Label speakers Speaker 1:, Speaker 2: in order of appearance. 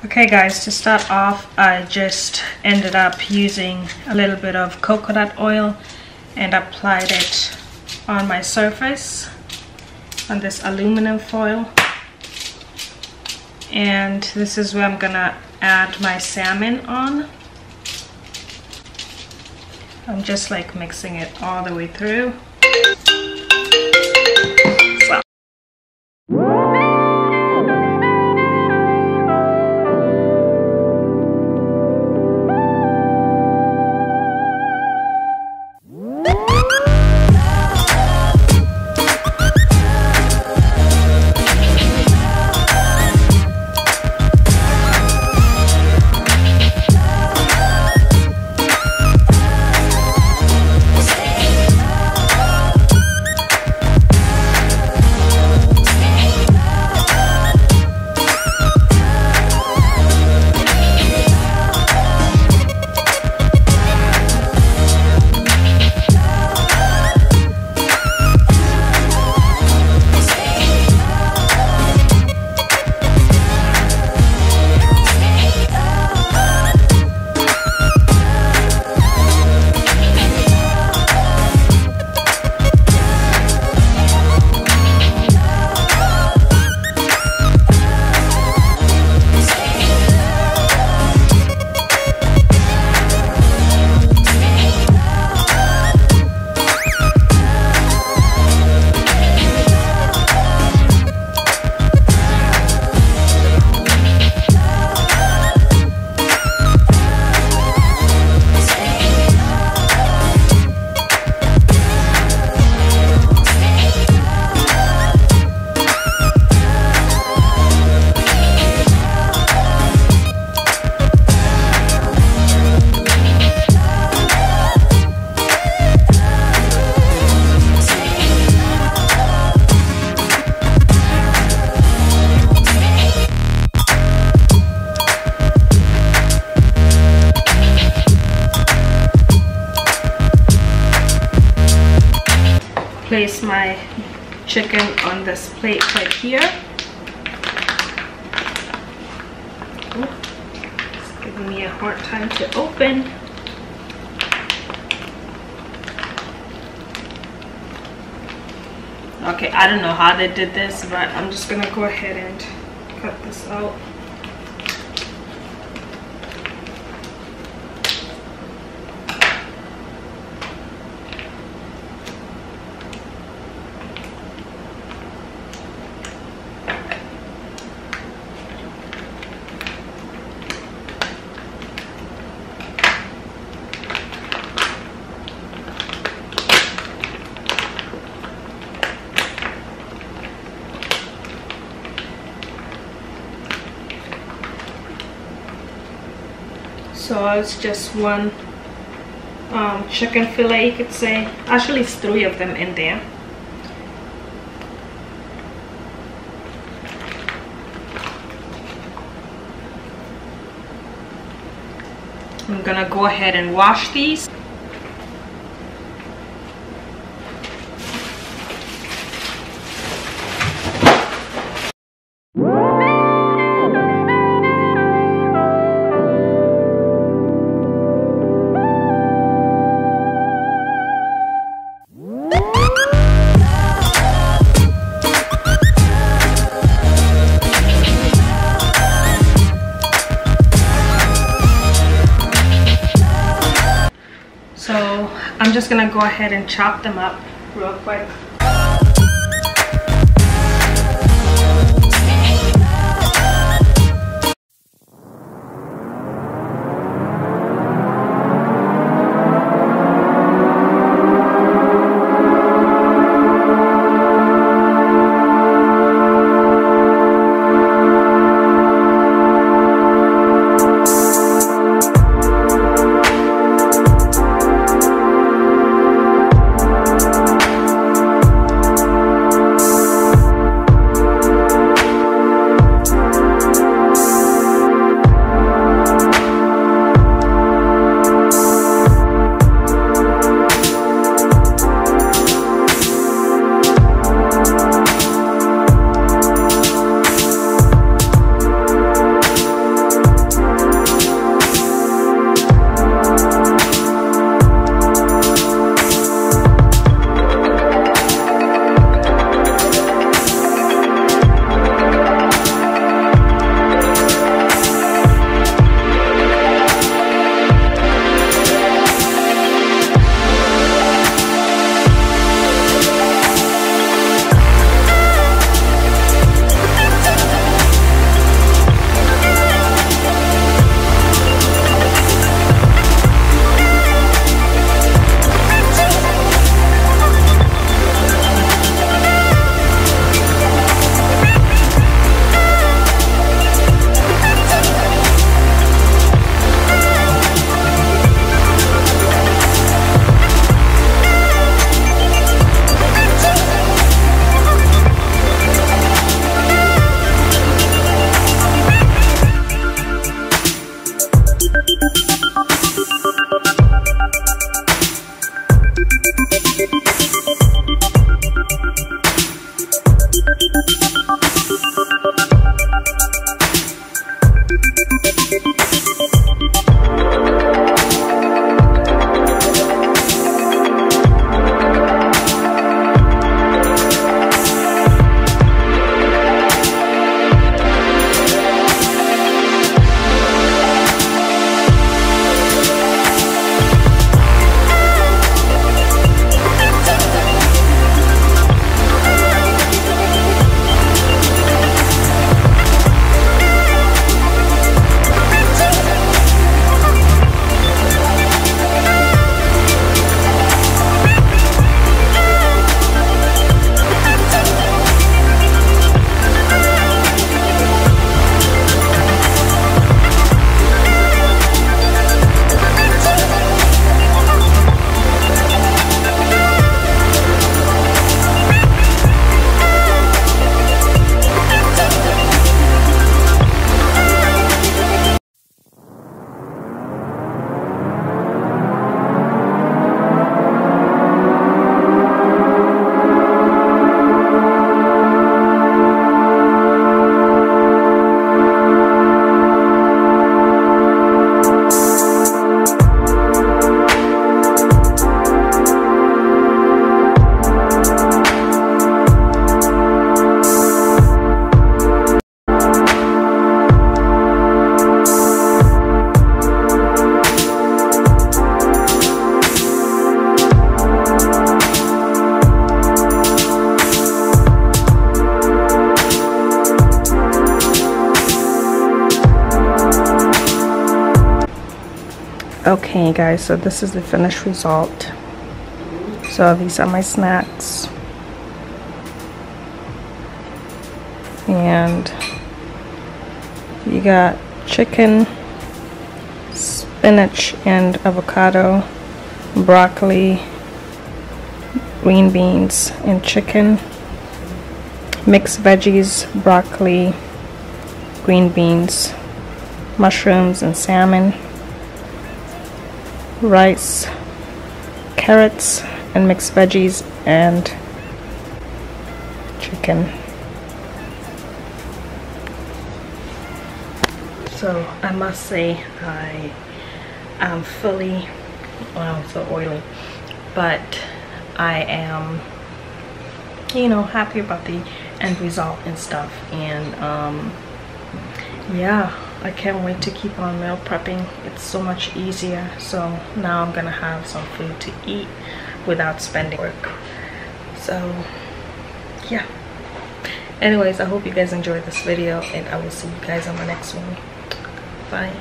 Speaker 1: Okay guys, to start off, I just ended up using a little bit of coconut oil and applied it on my surface on this aluminum foil. And this is where I'm gonna add my salmon on. I'm just like mixing it all the way through. Place my chicken on this plate right here. Ooh, it's giving me a hard time to open. Okay, I don't know how they did this, but I'm just gonna go ahead and cut this out. So it's just one chicken fillet, you could say. Actually, it's 3 of them in there. I'm gonna go ahead and wash these. So I'm just gonna go ahead and chop them up real quick. Okay guys, so this is the finished result. So these are my snacks, and you got chicken, spinach and avocado, broccoli, green beans and chicken, mixed veggies, broccoli, green beans, mushrooms and salmon, rice, carrots and mixed veggies and chicken. So I must say I am fully, well, so oily, but I am, you know, happy about the end result and stuff. And yeah, I can't wait to keep on meal prepping. It's so much easier. So now I'm gonna have some food to eat without spending work. So yeah, anyways, I hope you guys enjoyed this video, and I will see you guys on my next one. Bye.